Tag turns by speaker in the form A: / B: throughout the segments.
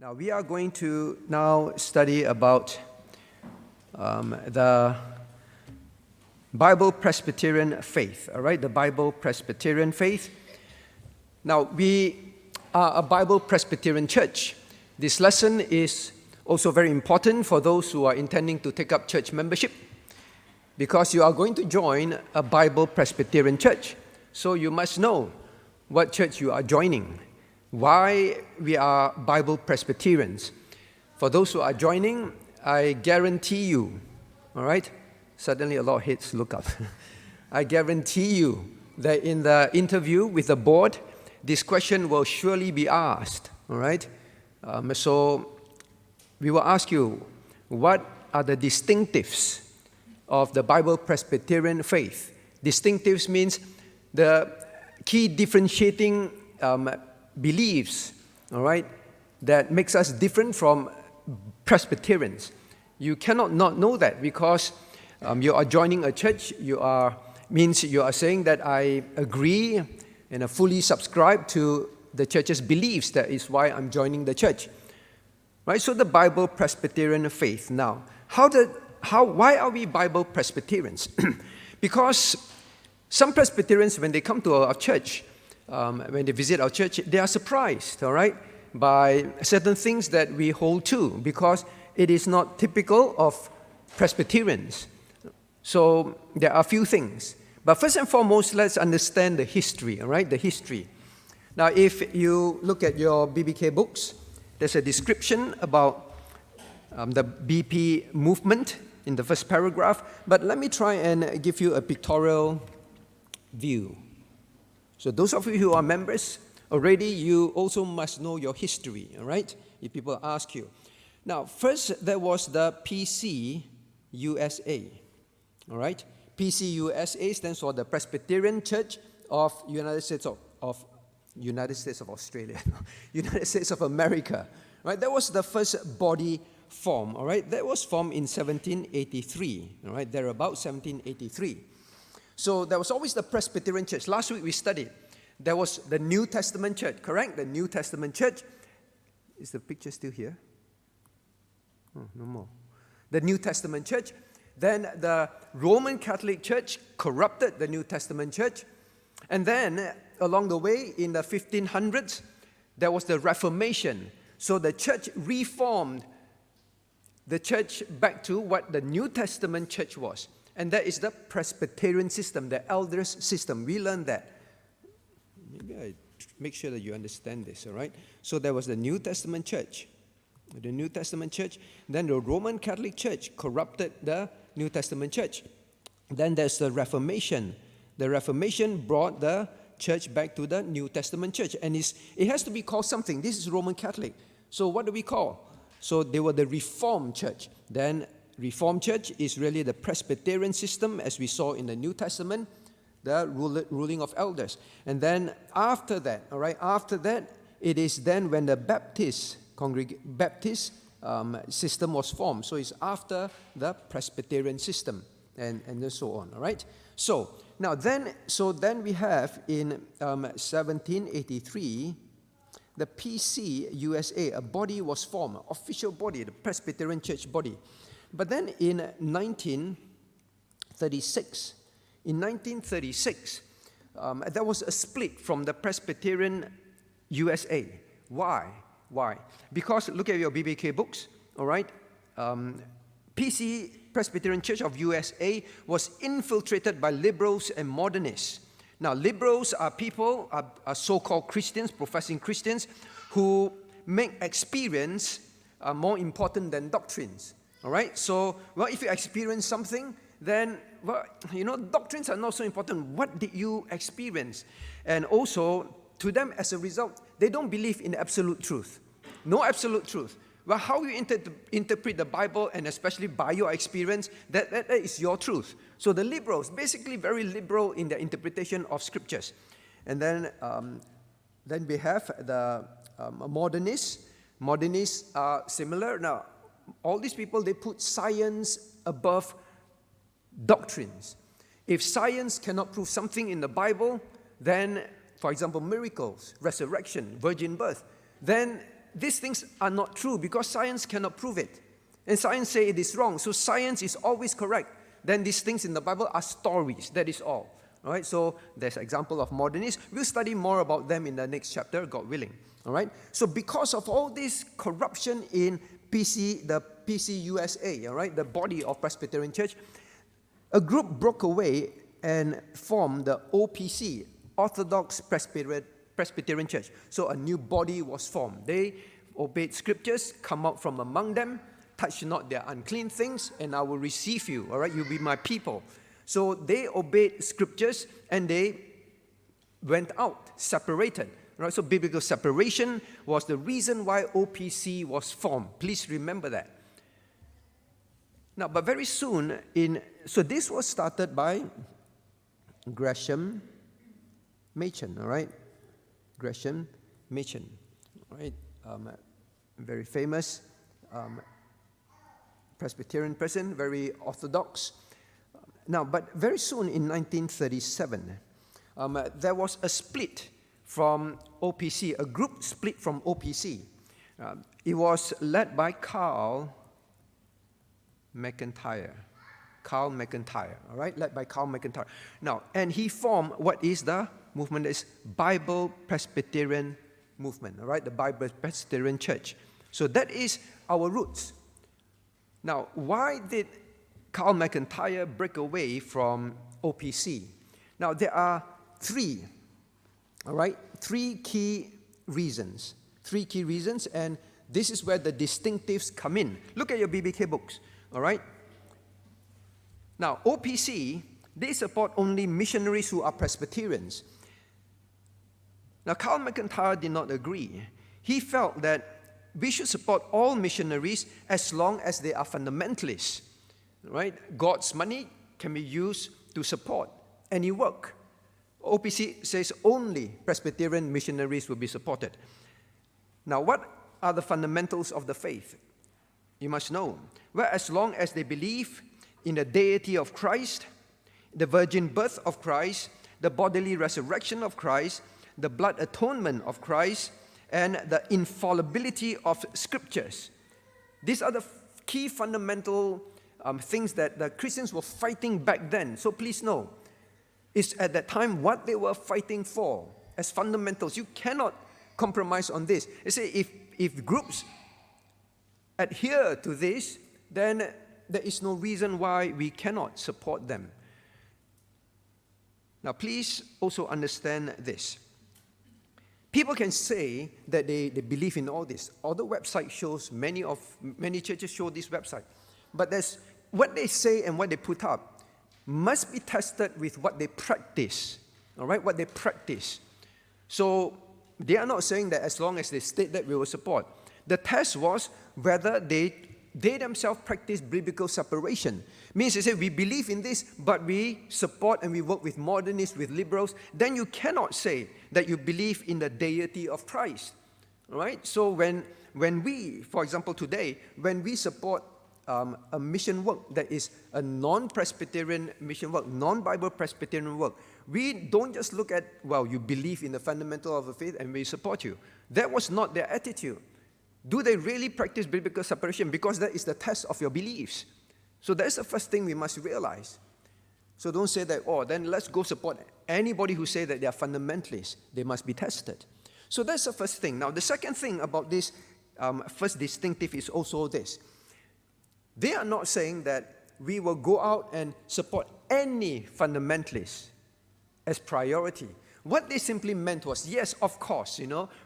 A: Now we are going to now study about the Bible-Presbyterian faith, all right, the Bible-Presbyterian faith. Now we are a Bible-Presbyterian church. This lesson is also very important for those who are intending to take up church membership because you are going to join a Bible-Presbyterian church. So you must know what church you are joining. Why we are Bible Presbyterians. For those who are joining, I guarantee you, all right? Suddenly a lot of heads look up. I guarantee you that in the interview with the board, this question will surely be asked, all right? So we will ask you, what are the distinctives of the Bible Presbyterian faith? Distinctives means the key differentiating beliefs, all right, that makes us different from Presbyterians. You cannot not know that because you are joining a church. Means you are saying that I agree and I fully subscribe to the church's beliefs. That is why I'm joining the church, right? So the Bible Presbyterian faith. Now, why are we Bible Presbyterians? Because some Presbyterians, when they come to our church, when they visit our church, they are surprised, all right, by certain things that we hold to because it is not typical of Presbyterians. So there are a few things. But first and foremost, let's understand the history, all right, the history. Now, if you look at your BBK books, there's a description about the BP movement in the first paragraph. But let me try and give you a pictorial view. So those of you who are members, already you also must know your history, all right, if people ask you. Now, first there was the PCUSA, all right? PCUSA stands for the Presbyterian Church of United States of Australia, United States of America, right? That was the first body form, all right? That was formed in 1783, all right, thereabout 1783. So there was always the Presbyterian Church. Last week we studied. There was the New Testament Church, correct? The New Testament Church. Is the picture still here? Oh, no more. The New Testament Church. Then the Roman Catholic Church corrupted the New Testament Church. And then along the way in the 1500s, there was the Reformation. So the church reformed the church back to what the New Testament Church was. And that is the Presbyterian system, the elders system. We learned that. Maybe I make sure that you understand this, all right? So there was the New Testament Church. The New Testament Church. Then the Roman Catholic Church corrupted the New Testament Church. Then there's the Reformation. The Reformation brought the church back to the New Testament Church. And it has to be called something. This is Roman Catholic. So what do we call? So they were the Reformed Church. Then Reformed Church is really the Presbyterian system, as we saw in the New Testament, the ruling of elders. And then after that, all right, after that, it is then when the Baptist system was formed. So it's after the Presbyterian system and so on, all right? So now then we have in 1783, the PCUSA, a body was formed, an official body, the Presbyterian Church body. But then in 1936, there was a split from the Presbyterian USA. Why? Because look at your BBK books, all right? Presbyterian Church of USA was infiltrated by liberals and modernists. Now, liberals are people, are so-called Christians, professing Christians, who make experience more important than doctrines. All right, so, well, if you experience something, then, well, doctrines are not so important. What did you experience? And also, to them, as a result, they don't believe in absolute truth. No absolute truth. Well, how you interpret the Bible, and especially by your experience, that is your truth. So the liberals, basically very liberal in their interpretation of scriptures. And then we have the modernists. Modernists are similar. Now, all these people, they put science above doctrines. If science cannot prove something in the Bible, then, for example, miracles, resurrection, virgin birth, then these things are not true because science cannot prove it. And science say it is wrong. So science is always correct. Then these things in the Bible are stories. That is all. All right? So there's an example of modernists. We'll study more about them in the next chapter, God willing. All right? So because of all this corruption in the BPCWA, all right, the body of Presbyterian Church, a group broke away and formed the OPC, Orthodox Presbyterian Church. So a new body was formed. They obeyed scriptures, come out from among them, touch not their unclean things, and I will receive you. All right, you'll be my people. So they obeyed scriptures and they went out, separated. Right? So biblical separation was the reason why OPC was formed. Please remember that. Now, but very soon, so this was started by Gresham Machen, all right? Gresham Machen, all right? Very famous Presbyterian person, very orthodox. Now, but very soon in 1937, there was a split from OPC, a group split from OPC. It was led by Carl McIntire. Carl McIntire, all right, led by Carl McIntire. Now, and he formed what is the movement is Bible-Presbyterian movement, all right, the Bible-Presbyterian Church. So that is our roots. Now, why did Carl McIntire break away from OPC? Now, there are three, all right, three key reasons, and this is where the distinctives come in. Look at your BBK books, all right? Now, OPC, they support only missionaries who are Presbyterians. Now, Carl McIntire did not agree. He felt that we should support all missionaries as long as they are fundamentalists, right? God's money can be used to support any work. OPC says only Presbyterian missionaries will be supported. Now, what are the fundamentals of the faith? You must know. Well, as long as they believe in the deity of Christ, the virgin birth of Christ, the bodily resurrection of Christ, the blood atonement of Christ, and the infallibility of scriptures. These are the key fundamental things that the Christians were fighting back then. So please know, it's at that time what they were fighting for as fundamentals. You cannot compromise on this. They say if groups adhere to this, then there is no reason why we cannot support them. Now, please also understand this. People can say that they believe in all this. All the website shows, many churches show this website. But there's what they say and what they put up must be tested with what they practice. All right, what they practice. So they are not saying that as long as they state that we will support. The test was whether they themselves practice biblical separation. Means they say we believe in this, but we support and we work with modernists, with liberals. Then you cannot say that you believe in the deity of Christ. All right? So when we, for example, today, when we support a mission work that is a non-Presbyterian mission work, non-Bible Presbyterian work, we don't just look at, well, you believe in the fundamental of the faith and we support you. That was not their attitude. Do they really practice biblical separation? Because that is the test of your beliefs. So that's the first thing we must realize. So don't say that, oh, then let's go support anybody who say that they are fundamentalists. They must be tested. So that's the first thing. Now, the second thing about this first distinctive is also this. They are not saying that we will go out and support any fundamentalist as priority. What they simply meant was, yes, of course,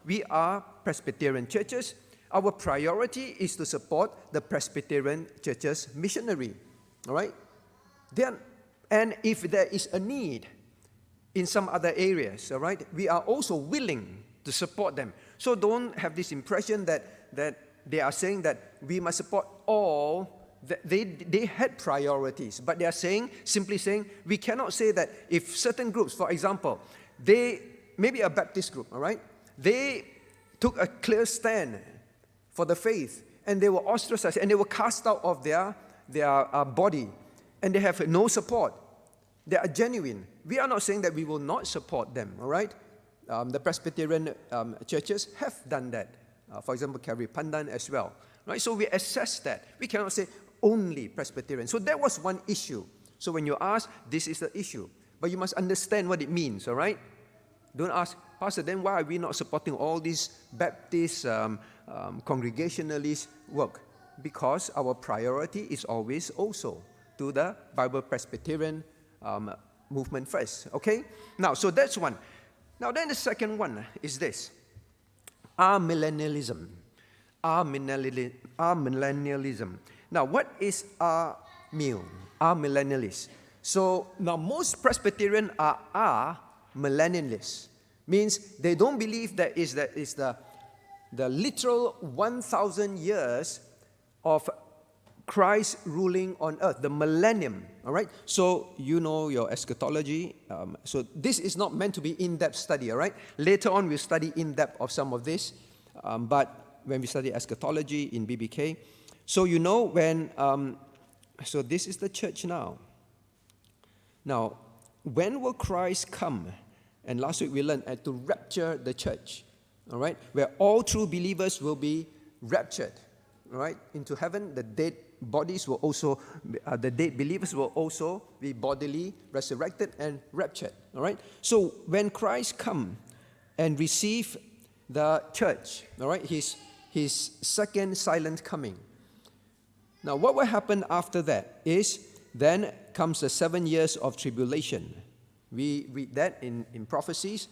A: we are Presbyterian churches. Our priority is to support the Presbyterian churches missionary, all right? And if there is a need in some other areas, all right, we are also willing to support them. So don't have this impression that they are saying that we must support all. They had priorities, but they are simply saying, we cannot say that if certain groups, for example, maybe a Baptist group, all right, they took a clear stand for the faith, and they were ostracized, and they were cast out of their body, and they have no support. They are genuine. We are not saying that we will not support them, all right? The Presbyterian churches have done that. for example, carry pandan as well. Right? So we assess that. We cannot say only Presbyterian. So that was one issue. So when you ask, this is the issue. But you must understand what it means, all right? Don't ask, Pastor, then why are we not supporting all these Baptist congregationalist work? Because our priority is always also to the Bible-Presbyterian movement first, okay? Now, so that's one. Now, then the second one is this. Amillennialism. Amillennialism. Now, what is amillennialist? So, now most Presbyterians are millennialists. Means they don't believe that is the literal 1,000 years of Christ ruling on earth, the millennium, all right? So you know your eschatology. So this is not meant to be in-depth study, all right? Later on we'll study in-depth of some of this. But when we study eschatology in BBK, so you know when, so this is the church now. Now, when will Christ come? And last week we learned to rapture the church, all right? Where all true believers will be raptured, all right, into heaven. The dead bodies will also, the dead believers will also be bodily resurrected and raptured, all right? So when Christ come and receive the church, all right, his second silent coming. Now what will happen after that is then comes the 7 years of tribulation. We read that in prophecies.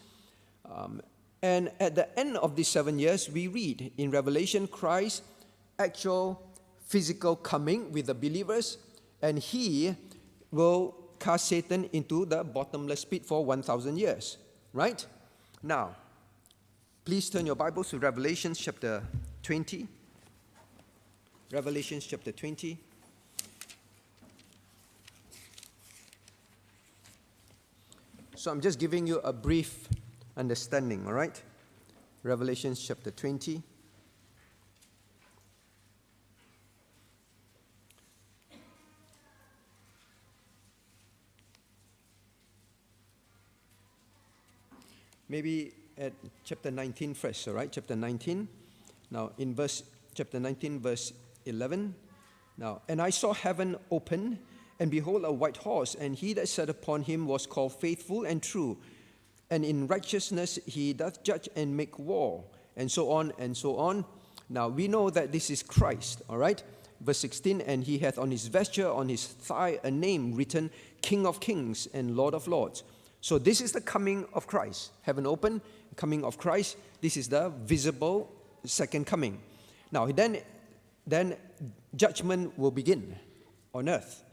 A: And at the end of these 7 years, we read in Revelation Christ's actual physical coming with the believers, and he will cast Satan into the bottomless pit for 1,000 years. Right? Now, please turn your Bibles to Revelation chapter 20. Revelation chapter 20. So I'm just giving you a brief understanding, all right? Revelation chapter 20. Maybe at chapter 19 first, all right? Chapter 19. Now, in chapter 19, verse 11. Now, and I saw heaven open, and behold, a white horse, and he that sat upon him was called Faithful and True, and in righteousness he doth judge and make war, and so on and so on. Now we know that this is Christ, all right? Verse 16, and he hath on his vesture, on his thigh, a name written, King of Kings and Lord of Lords. So this is the coming of Christ. Heaven open, coming of Christ. This is the visible second coming. Now then judgment will begin on earth.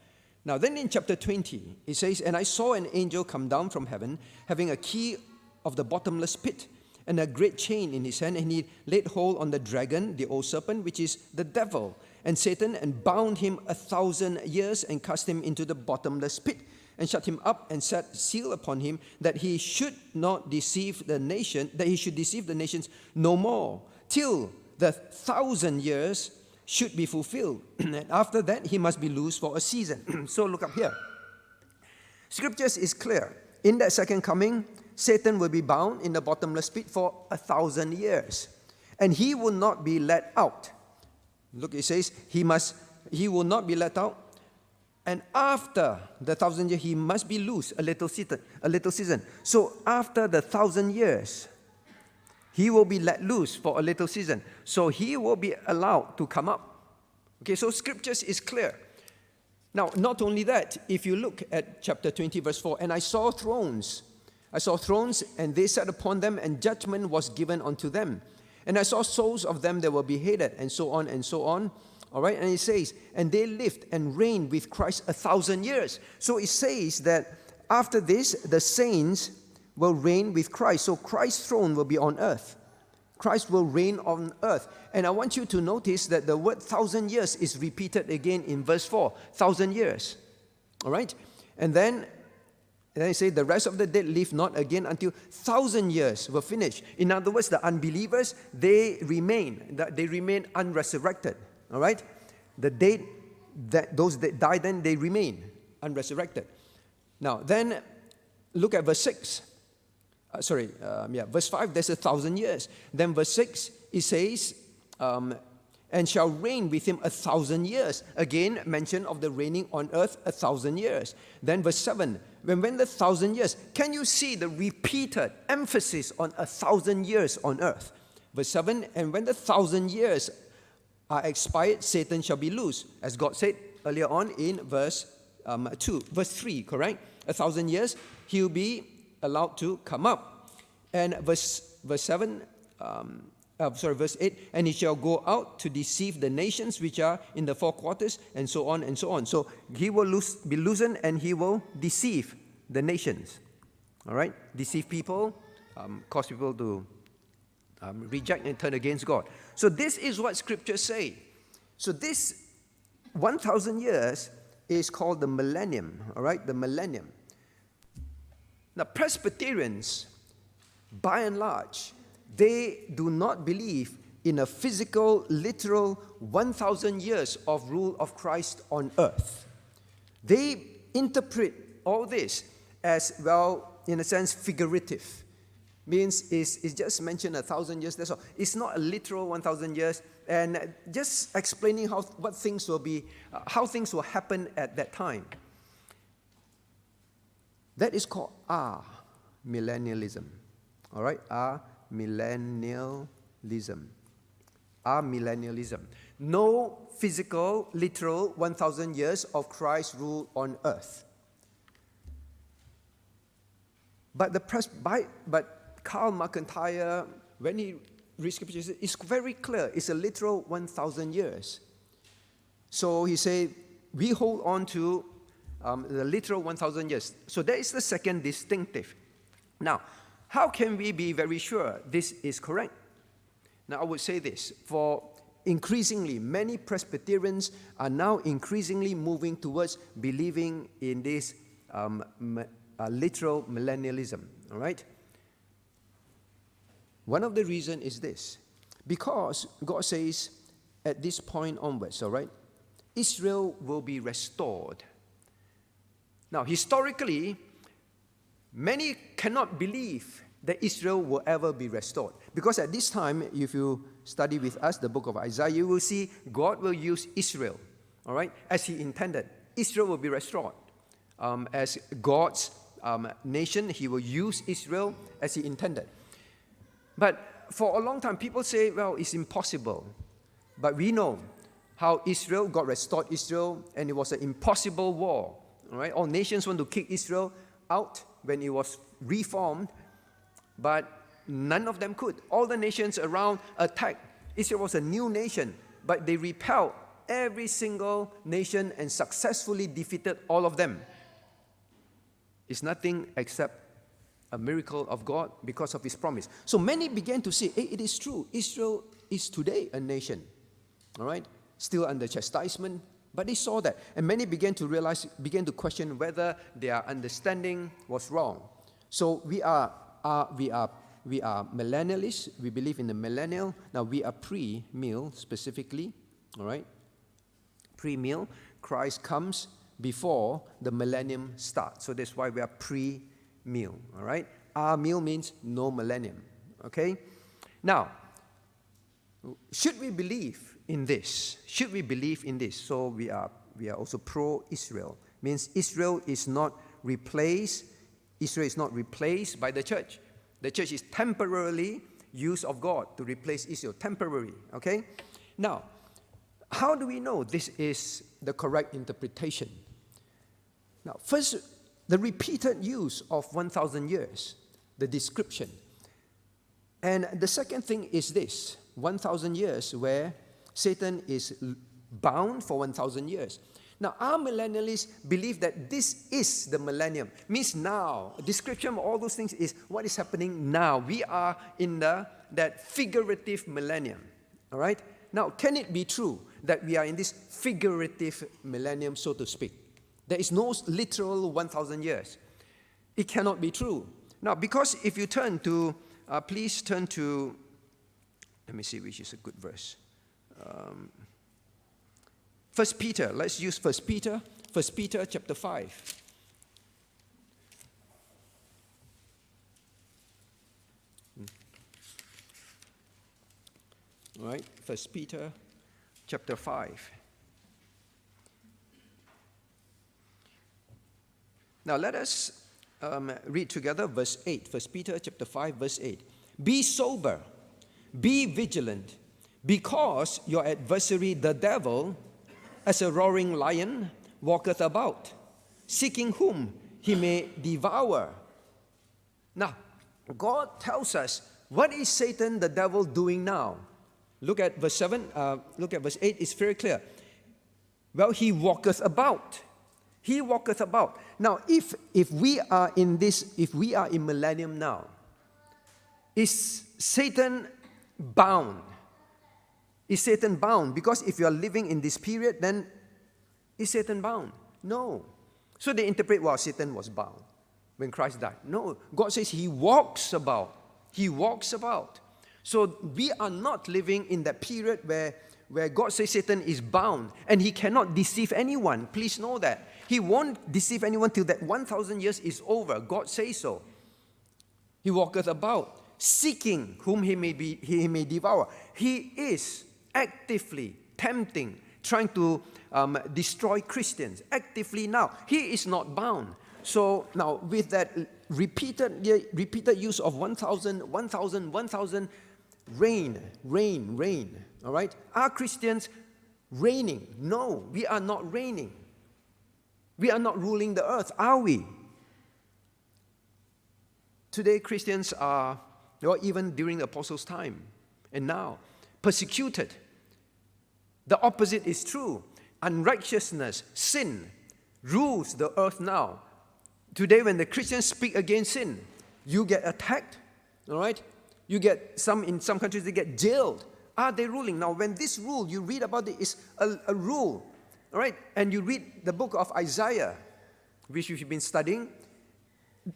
A: Now then in chapter 20, it says, and I saw an angel come down from heaven, having a key of the bottomless pit, and a great chain in his hand, and he laid hold on the dragon, the old serpent, which is the devil, and Satan, and bound him 1,000 years, and cast him into the bottomless pit, and shut him up, and set seal upon him, that he should not deceive the nation, that he should deceive the nations no more, till the 1,000 years should be fulfilled. And after that, he must be loosed for a season. So look up here. Scriptures is clear. In that second coming, Satan will be bound in the bottomless pit for 1,000 years. And he will not be let out. Look, it says, he will not be let out. And after the 1,000 years, he must be loosed a little season. So after the 1,000 years, he will be let loose for a little season. So he will be allowed to come up. Okay, so scriptures is clear. Now, not only that, if you look at chapter 20, verse 4, and I saw thrones, and they sat upon them, and judgment was given unto them. And I saw souls of them that were beheaded, and so on and so on. All right, and it says, and they lived and reigned with Christ 1,000 years. So it says that after this, the saints will reign with Christ. So Christ's throne will be on earth. Christ will reign on earth. And I want you to notice that the word 1,000 years is repeated again in verse 4. 1,000 years. All right? And then it says, the rest of the dead live not again until 1,000 years were finished. In other words, the unbelievers, they remain unresurrected. All right? The dead, those that die then, they remain unresurrected. Now, then look at verse 6. Verse 5, there's 1,000 years. Then verse 6, it says, and shall reign with him 1,000 years. Again, mention of the reigning on earth 1,000 years. Then verse 7, when the 1,000 years, can you see the repeated emphasis on 1,000 years on earth? Verse 7, and when the 1,000 years are expired, Satan shall be loosed, as God said earlier on in verse 3, correct? 1,000 years, he'll be allowed to come up. And verse 7, verse 8, and he shall go out to deceive the nations which are in the four quarters, and so on and so on. So he will be loosened and he will deceive the nations. All right? Deceive people, cause people to reject and turn against God. So this is what scriptures say. So this 1,000 years is called the millennium. All right? The millennium. Now, Presbyterians, by and large, they do not believe in a physical, literal 1,000 years of rule of Christ on earth. They interpret all this as, well, in a sense, figurative. Means it's just mentioned 1,000 years, that's all. It's not a literal 1,000 years, and just explaining how things will happen at that time. That is called millennialism. All right? Millennialism. Millennialism. No physical, literal 1,000 years of Christ's rule on earth. But Carl McIntire, when he reads scripture, it's very clear. It's a literal 1,000 years. So he said, we hold on to the literal 1,000 years. So that is the second distinctive. Now, how can we be very sure this is correct? Now, I would say this. For increasingly, many Presbyterians are now increasingly moving towards believing in this literal millennialism. All right? One of the reasons is this. Because God says, at this point onwards, all right, Israel will be restored. Now, historically, many cannot believe that Israel will ever be restored. Because at this time, if you study with us the book of Isaiah, you will see God will use Israel, all right, as he intended. Israel will be restored. As God's nation, he will use Israel as he intended. But for a long time, people say, well, it's impossible. But we know how God restored Israel, and it was an impossible war. All right? All nations want to kick Israel out when it was reformed, but none of them could. All the nations around attacked. Israel was a new nation, but they repelled every single nation and successfully defeated all of them. It's nothing except a miracle of God because of his promise. So many began to say, hey, it is true. Israel is today a nation. All right? Still under chastisement. But they saw that. And many began to question whether their understanding was wrong. So we are millennialists. We believe in the millennial. Now we are pre-mill specifically. All right? Pre-mill. Christ comes before the millennium starts. So that's why we are pre-mill. All right? Mill means no millennium. Okay? Now, should we believe in this? Should we believe in this? So we are also pro-Israel. Means Israel is not replaced. Israel is not replaced by the church. The church is temporarily used of God to replace Israel. Temporary. Okay? Now, how do we know this is the correct interpretation? Now, first, the repeated use of 1,000 years, the description. And the second thing is this, 1,000 years where Satan is bound for 1,000 years. Now, our millennialists believe that this is the millennium. Means now, a description of all those things is what is happening now. We are in that figurative millennium. All right? Now, can it be true that we are in this figurative millennium, so to speak? There is no literal 1,000 years. It cannot be true. Now, because if you turn to, please turn to, let me see which is a good verse. 1 Peter, let's use 1 Peter. 1 Peter chapter 5. All right, 1 Peter chapter 5. Now let us read together verse 8, 1 Peter chapter 5, verse 8. Be sober, be vigilant, because your adversary the devil, as a roaring lion, walketh about, seeking whom he may devour. Now, God tells us, what is Satan the devil doing now? Look at verse 7, look at verse 8, it's very clear. Well, he walketh about. He walketh about. Now, if we are in millennium now, is Satan bound? Is Satan bound? Because if you are living in this period, then is Satan bound? No. So they interpret, well, Satan was bound when Christ died. No, God says he walks about. He walks about. So we are not living in that period where God says Satan is bound and he cannot deceive anyone. Please know that. He won't deceive anyone till that 1,000 years is over. God says so. He walketh about, seeking whom he may devour. He is actively tempting, trying to destroy Christians. Actively now. He is not bound. So now with that repeated use of 1,000, reign. All right? Are Christians reigning? No, we are not reigning. We are not ruling the earth, are we? Today, Christians are, even during the apostles' time and now, persecuted. The opposite is true. Unrighteousness, sin, rules the earth now. Today, when the Christians speak against sin, you get attacked, all right? You get in some countries, they get jailed. Are they ruling? Now, when this rule, you read about it, is a rule, all right? And you read the book of Isaiah, which you've been studying,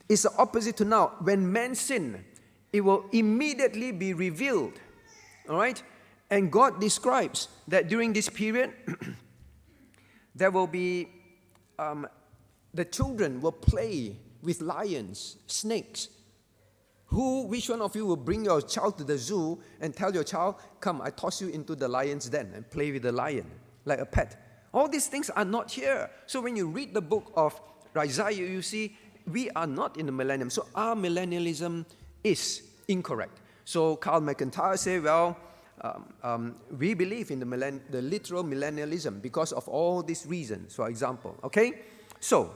A: it's the opposite to now. When men sin, it will immediately be revealed, all right? And God describes that during this period, there will be, the children will play with lions, snakes. Which one of you will bring your child to the zoo and tell your child, come, I toss you into the lion's den and play with the lion like a pet? All these things are not here. So when you read the book of Isaiah, you see we are not in the millennium. So our millennialism is incorrect. So Carl McIntire said, well, we believe in the literal millennialism because of all these reasons, for example. Okay? So,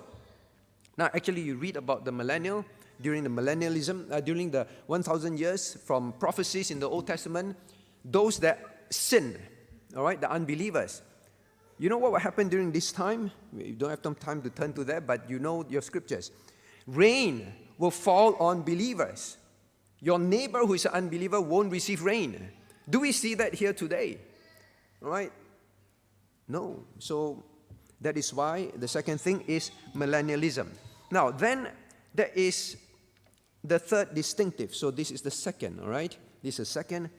A: now actually you read about the millennial, during the millennialism, during the 1,000 years from prophecies in the Old Testament, those that sin, all right, the unbelievers. You know what will happen during this time? You don't have time to turn to that, but you know your scriptures. Rain will fall on believers. Your neighbor who is an unbeliever won't receive rain. Do we see that here today? All right? No. So that is why the second thing is millennialism. Now, then there is the third distinctive. So this is the second, all right? This is second.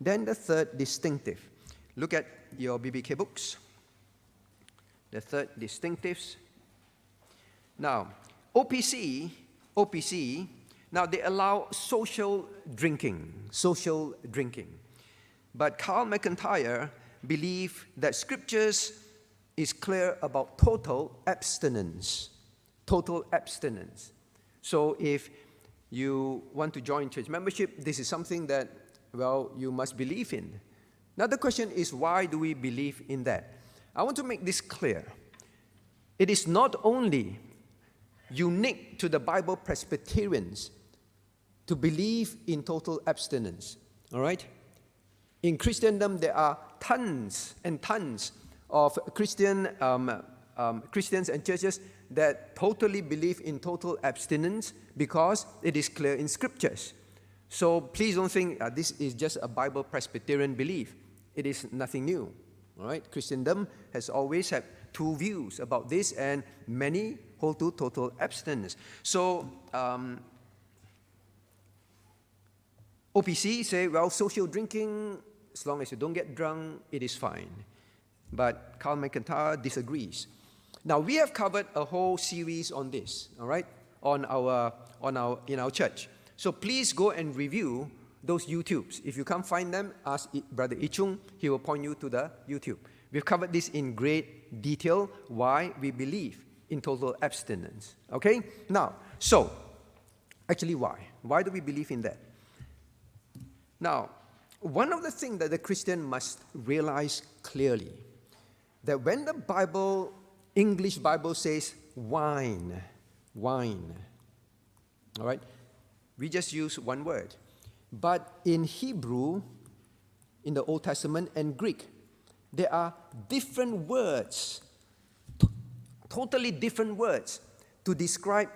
A: Then the third distinctive. Look at your BBK books. The third distinctives. Now, OPC, now they allow social drinking. But Carl McIntire believes that scriptures is clear about total abstinence. So if you want to join church membership, this is something that, well, you must believe in. Now the question is, why do we believe in that? I want to make this clear. It is not only unique to the Bible-Presbyterians to believe in total abstinence, all right? In Christendom, there are tons and tons of Christians and churches that totally believe in total abstinence because it is clear in scriptures. So please don't think this is just a Bible-Presbyterian belief. It is nothing new. All right? Christendom has always had two views about this, and many hold to total abstinence. So OPC say, well, social drinking, as long as you don't get drunk, it is fine. But Carl McIntire disagrees. Now, we have covered a whole series on this, all right, in our church. So please go and review those YouTubes. If you can't find them, ask Brother Ichung. He will point you to the YouTube. We've covered this in great detail, why we believe in total abstinence. Okay? Now, so, actually why? Why do we believe in that? Now, one of the things that the Christian must realize clearly, that when the Bible, English Bible says wine, all right, we just use one word. But in Hebrew, in the Old Testament, and Greek, there are different words, totally different words, to describe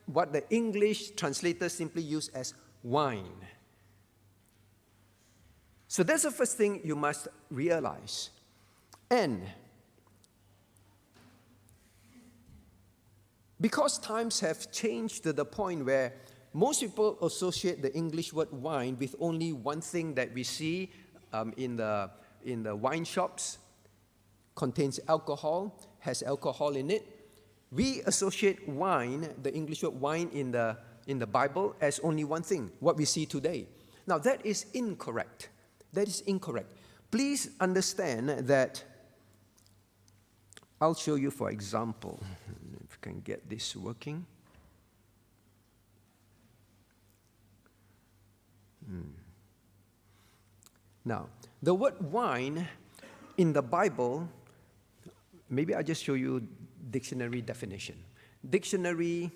A: what the English translators simply use as wine. So that's the first thing you must realize. And because times have changed to the point where most people associate the English word wine with only one thing that we see in the wine shops, contains alcohol, has alcohol in it. We associate wine, the English word wine in the Bible, as only one thing, what we see today. Now that is incorrect. That is incorrect. Please understand that, I'll show you for example, if I can get this working. Now, the word wine in the Bible, maybe I'll just show you dictionary definition. Dictionary.com,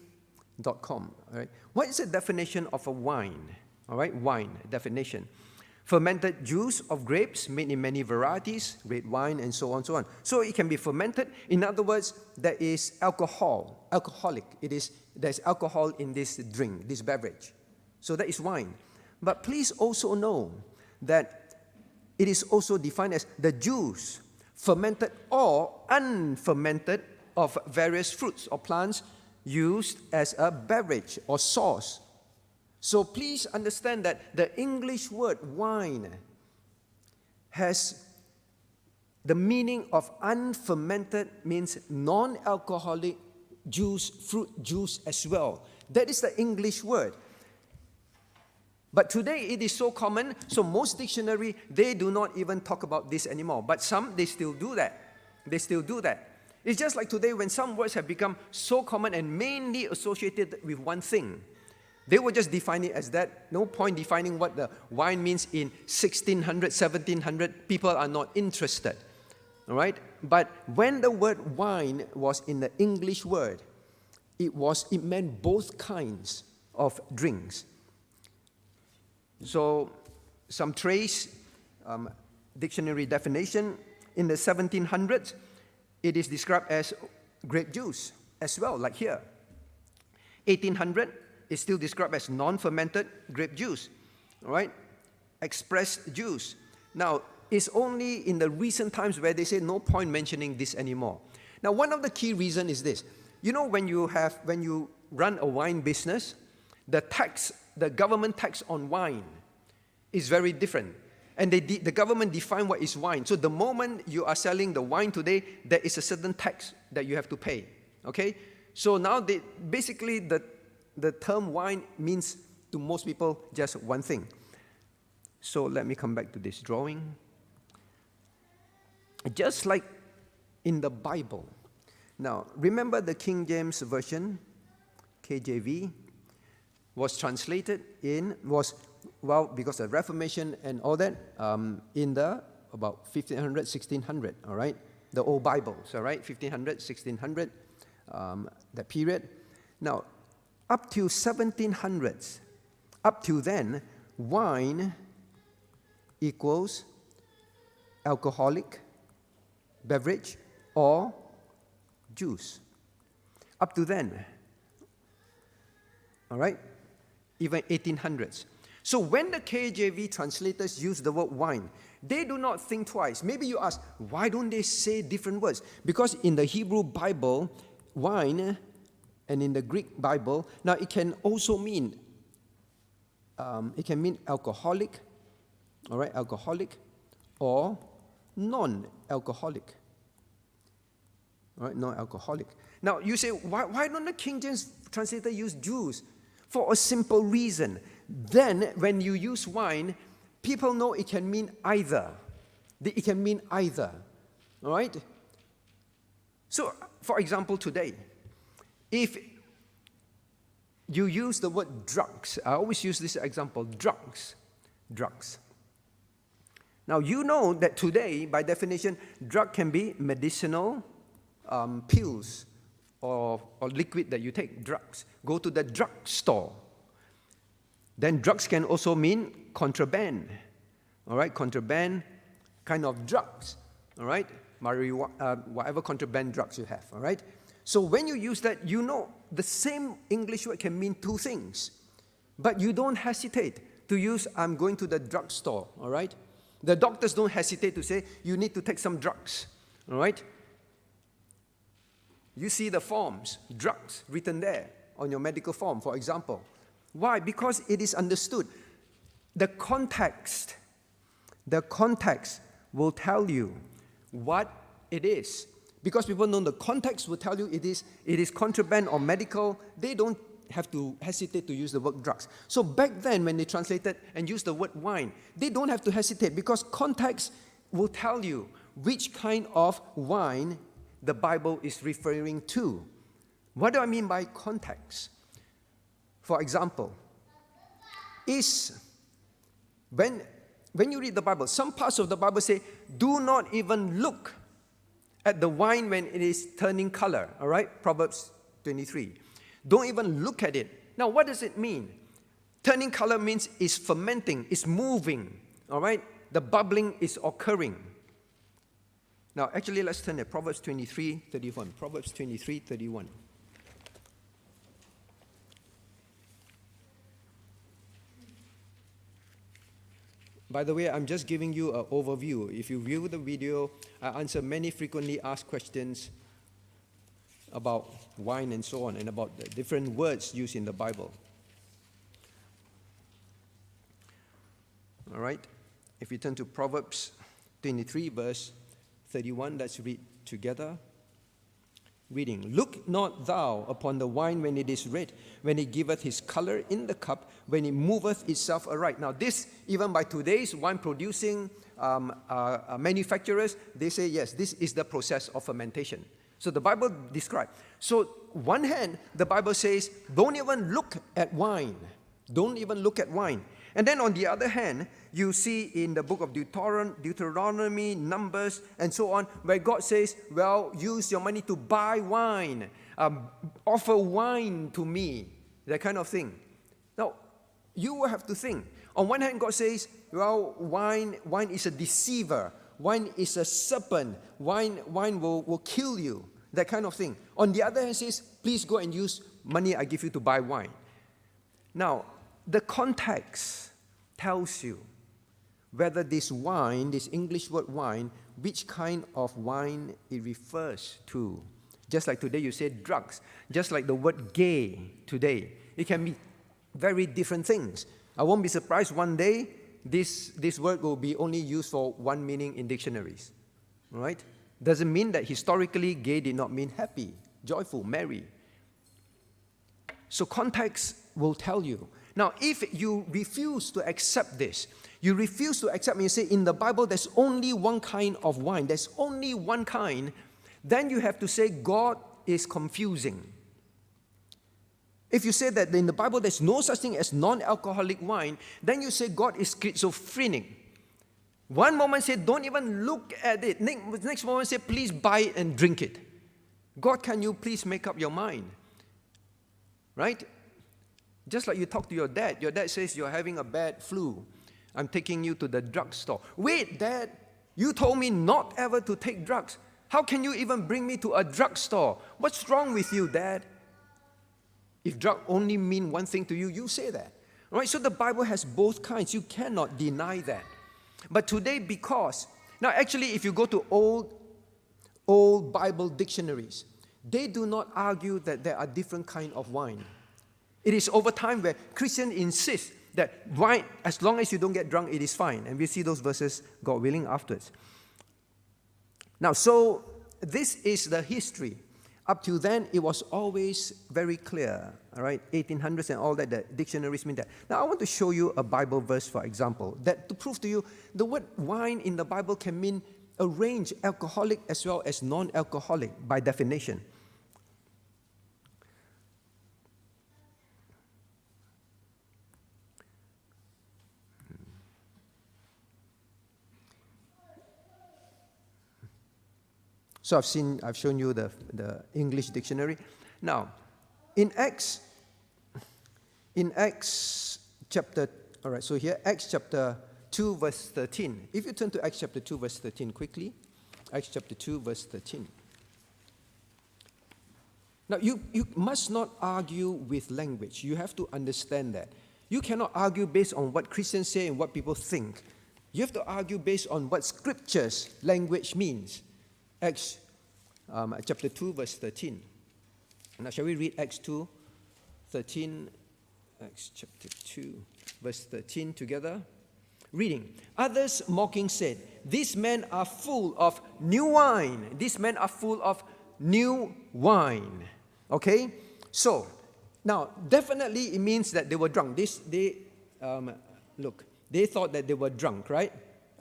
A: all right? What is the definition of a wine? All right, wine, definition. Fermented juice of grapes made in many varieties, red wine, and so on, so on. So it can be fermented. In other words, there is alcoholic. There's alcohol in this drink, this beverage. So that is wine. But please also know that it is also defined as the juice, fermented or unfermented, of various fruits or plants used as a beverage or sauce. So please understand that the English word wine has the meaning of unfermented, means non-alcoholic juice, fruit juice as well. That is the English word. But today it is so common, so most dictionary, they do not even talk about this anymore. But some, they still do that. They still do that. It's just like today when some words have become so common and mainly associated with one thing. They will just define it as that. No point defining what the wine means in 1600, 1700. People are not interested. All right? But when the word wine was in the English word, it meant both kinds of drinks. So some trace dictionary definition. In the 1700s, it is described as grape juice as well, like here. 1800, is still described as non-fermented grape juice, all right? Expressed juice. Now, it's only in the recent times where they say no point mentioning this anymore. Now, one of the key reasons is this. You know, when you run a wine business, the government tax on wine is very different. And the government define what is wine. So the moment you are selling the wine today, there is a certain tax that you have to pay, okay? So now basically the term wine means to most people just one thing. So let me come back to this drawing. Just like in the Bible. Now, remember the King James Version, KJV, was translated because of Reformation and all that, in the about 1500, 1600, all right? The old Bibles, all right? 1500, 1600, that period. Now, up to 1700s, up to then, wine equals alcoholic beverage or juice. Up to then, all right? Even 1800s. So when the KJV translators use the word wine, they do not think twice. Maybe you ask, why don't they say different words? Because in the Hebrew Bible, wine, and in the Greek Bible, now it can also mean, alcoholic, all right, alcoholic, or non-alcoholic, all right, non-alcoholic. Now you say, why don't the King James translator use juice? For a simple reason. then when you use wine, people know it can mean either. It can mean either. All right? So, for example, today, if you use the word drugs, I always use this example, drugs. Now, you know that today, by definition, drug can be medicinal, pills, or liquid that you take, drugs. Go to the drug store. Then drugs can also mean contraband. All right, contraband kind of drugs. All right, whatever contraband drugs you have. All right. So when you use that, you know the same English word can mean two things, but you don't hesitate to use "I'm going to the drug store." All right. The doctors don't hesitate to say, you need to take some drugs, all right? You see the forms, drugs, written there on your medical form, for example. Why? Because it is understood. The context will tell you what it is. Because people know the context will tell you it is contraband or medical, they don't have to hesitate to use the word drugs. So back then, when they translated and used the word wine, they don't have to hesitate because context will tell you which kind of wine the Bible is referring to. What do I mean by context? For example, when you read the Bible, some parts of the Bible say, do not even look at the wine when it is turning color, all right? Proverbs 23. Don't even look at it. Now, what does it mean? Turning color means it's fermenting, it's moving, all right? The bubbling is occurring. Now, actually, let's turn to Proverbs 23:31. Proverbs 23:31. By the way, I'm just giving you an overview. If you view the video, I answer many frequently asked questions about wine and so on, and about the different words used in the Bible. All right? If we turn to Proverbs 23, verse 31, let's read together. Reading, look not thou upon the wine when it is red, when it giveth his color in the cup, when it moveth itself aright. Now this, even by today's wine-producing manufacturers, they say, yes, this is the process of fermentation. So the Bible describes. So one hand, the Bible says, don't even look at wine. Don't even look at wine. And then on the other hand, you see in the book of Deuteronomy, Numbers, and so on, where God says, well, use your money to buy wine. Offer wine to me. That kind of thing. Now, you will have to think. On one hand, God says, well, wine is a deceiver. Wine is a serpent. Wine will kill you. That kind of thing. On the other hand, it says, please go and use money I give you to buy wine. Now, the context tells you whether this wine, this English word wine, which kind of wine it refers to. Just like today you say drugs. Just like the word gay today. It can be very different things. I won't be surprised one day this word will be only used for one meaning in dictionaries. All right? Doesn't mean that historically gay did not mean happy, joyful, merry. So context will tell you. Now, if you refuse to accept this, you refuse to accept and you say in the Bible there's only one kind of wine, there's only one kind, then you have to say God is confusing. If you say that in the Bible there's no such thing as non-alcoholic wine, then you say God is schizophrenic. One moment say, don't even look at it. Next moment say, please buy it and drink it. God, can you please make up your mind? Right? Just like you talk to your dad. Your dad says you're having a bad flu. I'm taking you to the drugstore. Wait, Dad, you told me not ever to take drugs. How can you even bring me to a drugstore? What's wrong with you, Dad? If drug only mean one thing to you, you say that. All right? So the Bible has both kinds. You cannot deny that. But today, now actually if you go to old Bible dictionaries, they do not argue that there are different kinds of wine. It is over time where Christians insist that wine, as long as you don't get drunk, it is fine. And we'll see those verses, God willing, afterwards. Now, so this is the history Up till then, it was always very clear, all right? 1800s and all that, the dictionaries mean that. Now, I want to show you a Bible verse, for example, that to prove to you the word wine in the Bible can mean a range, alcoholic as well as non-alcoholic by definition. So I've shown you the English dictionary. Now, in Acts chapter, all right, so here, Acts chapter 2, verse 13. If you turn to Acts chapter 2, verse 13 quickly. Acts chapter 2, verse 13. Now, you must not argue with language. You have to understand that. You cannot argue based on what Christians say and what people think. You have to argue based on what Scripture's language means. Acts chapter 2, verse 13. Now, shall we read Acts 2, 13? Acts chapter 2, verse 13 together. Reading. Others mocking said, "These men are full of new wine." These men are full of new wine. Okay? So, now, definitely it means that they were drunk. Look, they thought that they were drunk, right?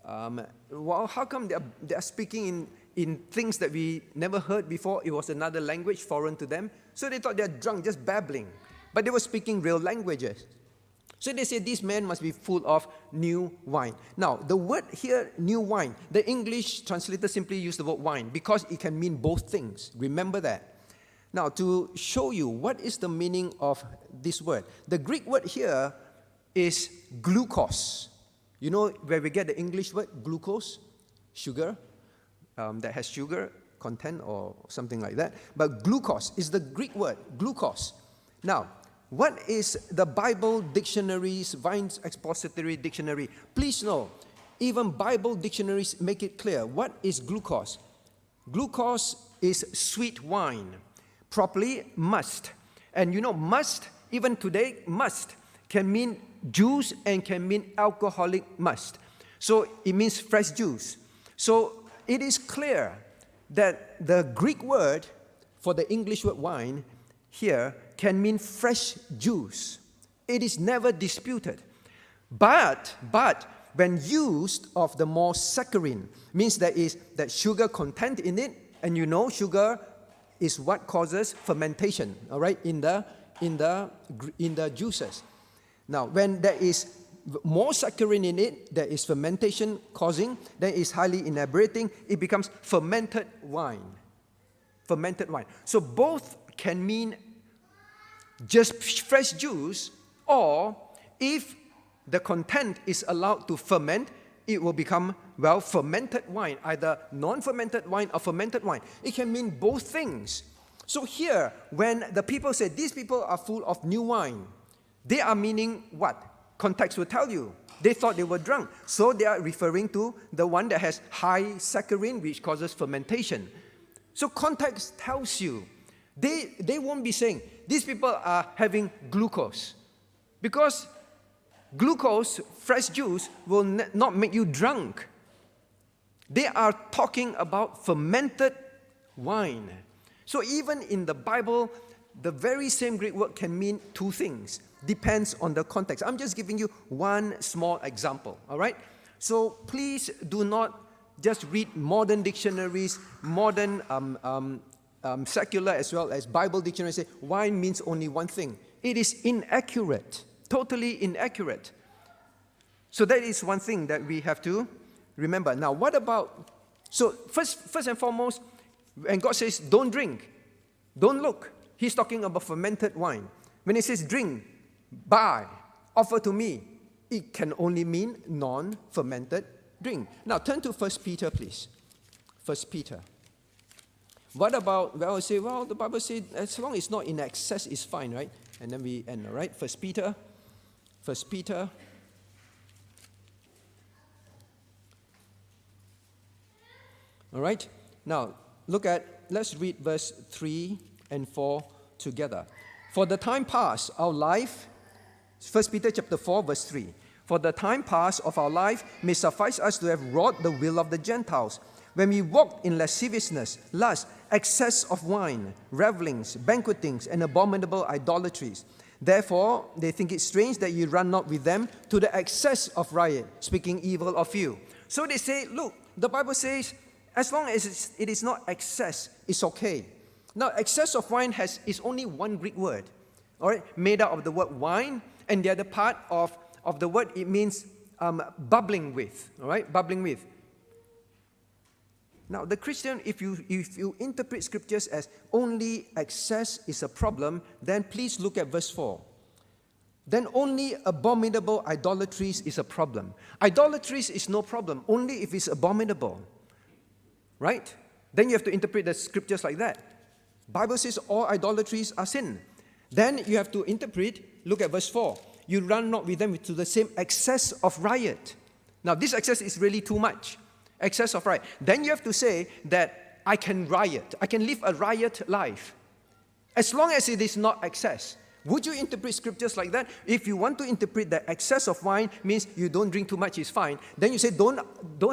A: Well, how come they are speaking in things that we never heard before? It was another language foreign to them. So they thought they're drunk, just babbling. But they were speaking real languages. So they said these men must be full of new wine. Now, the word here, new wine, the English translator simply used the word wine because it can mean both things. Remember that. Now, to show you what is the meaning of this word, the Greek word here is glucose. You know where we get the English word glucose? Sugar. That has sugar content or something like that. But glucose is the Greek word, glucose. Now, what is the Bible dictionaries, Vine's expository dictionary? Please know, even Bible dictionaries make it clear. What is glucose? Glucose is sweet wine. Properly, must. And you know, must, even today, must can mean juice and can mean alcoholic must. So it means fresh juice. So it is clear that the Greek word for the English word wine here can mean fresh juice. It is never disputed. But when used of the more saccharine, means there is that sugar content in it, and you know sugar is what causes fermentation, all right, in the juices. Now, when there is more saccharine in it, there is fermentation causing, then it's highly inebriating, it becomes fermented wine. Fermented wine. So both can mean just fresh juice, or if the content is allowed to ferment, it will become, well, fermented wine, either non-fermented wine or fermented wine. It can mean both things. So here, when the people say, these people are full of new wine, they are meaning what? Context will tell you. They thought they were drunk. So they are referring to the one that has high saccharine, which causes fermentation. So context tells you. They won't be saying, these people are having glucose. Because glucose, fresh juice, will not make you drunk. They are talking about fermented wine. So even in the Bible, the very same Greek word can mean two things. Depends on the context. I'm just giving you one small example, all right? So please do not just read modern dictionaries, modern secular as well as Bible dictionaries say wine means only one thing. It is inaccurate, totally inaccurate. So that is one thing that we have to remember. Now, what about, so first and foremost, when God says don't drink, don't look, He's talking about fermented wine. When He says drink, buy, offer to me, it can only mean non-fermented drink. Now, turn to 1 Peter, please. 1 Peter. What about, well, I say, well, the Bible says as long as it's not in excess, it's fine, right? And then we end, all right? 1 Peter. All right? Now, let's read verse 3 and 4 together. For the time past, our life, 1 Peter chapter 4, verse 3. For the time past of our life may suffice us to have wrought the will of the Gentiles, when we walked in lasciviousness, lust, excess of wine, revelings, banquetings, and abominable idolatries. Therefore, they think it strange that you run not with them to the excess of riot, speaking evil of you. So they say, look, the Bible says, as long as it is not excess, it's okay. Now, excess of wine is only one Greek word, all right, made out of the word wine, and the other part of the word, it means bubbling with, all right, bubbling with. Now, the Christian, if you interpret scriptures as only excess is a problem, then please look at verse 4. Then only abominable idolatries is a problem. Idolatries is no problem, only if it's abominable. Right? Then you have to interpret the scriptures like that. Bible says all idolatries are sin. Then you have to interpret, look at verse 4. You run not with them to the same excess of riot. Now, this excess is really too much. Excess of riot. Then you have to say that I can riot. I can live a riot life. As long as it is not excess. Would you interpret scriptures like that? If you want to interpret that excess of wine means you don't drink too much is fine, then you say don't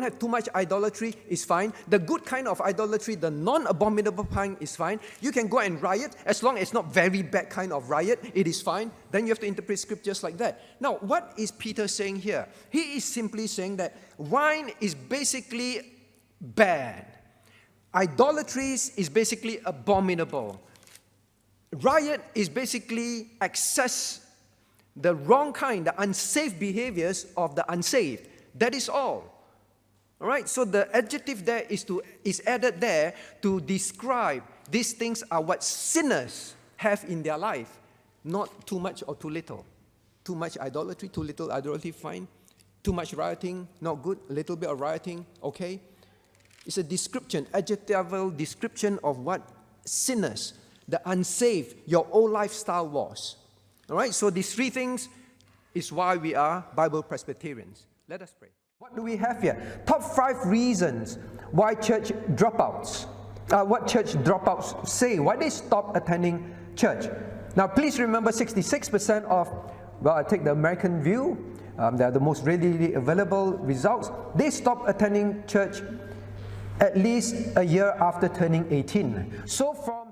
A: have too much idolatry is fine. The good kind of idolatry, the non-abominable kind is fine. You can go and riot as long as it's not very bad kind of riot, it is fine. Then you have to interpret scriptures like that. Now, what is Peter saying here? He is simply saying that wine is basically bad. Idolatry is basically abominable. Riot is basically excess, the wrong kind, the unsafe behaviors of the unsaved. That is all. All right, so the adjective there is added there to describe these things are what sinners have in their life, not too much or too little. Too much idolatry, too little idolatry, fine. Too much rioting, not good. A little bit of rioting, okay. It's a description, adjectival description of what sinners, the unsaved, your old lifestyle was. All right, so these three things is why we are Bible Presbyterians. Let us pray. What do we have here? Top 5 reasons why church dropouts, what church dropouts say, why they stop attending church. Now, please remember 66% of, well, I take the American view, they are the most readily available results. They stop attending church at least a year after turning 18. So from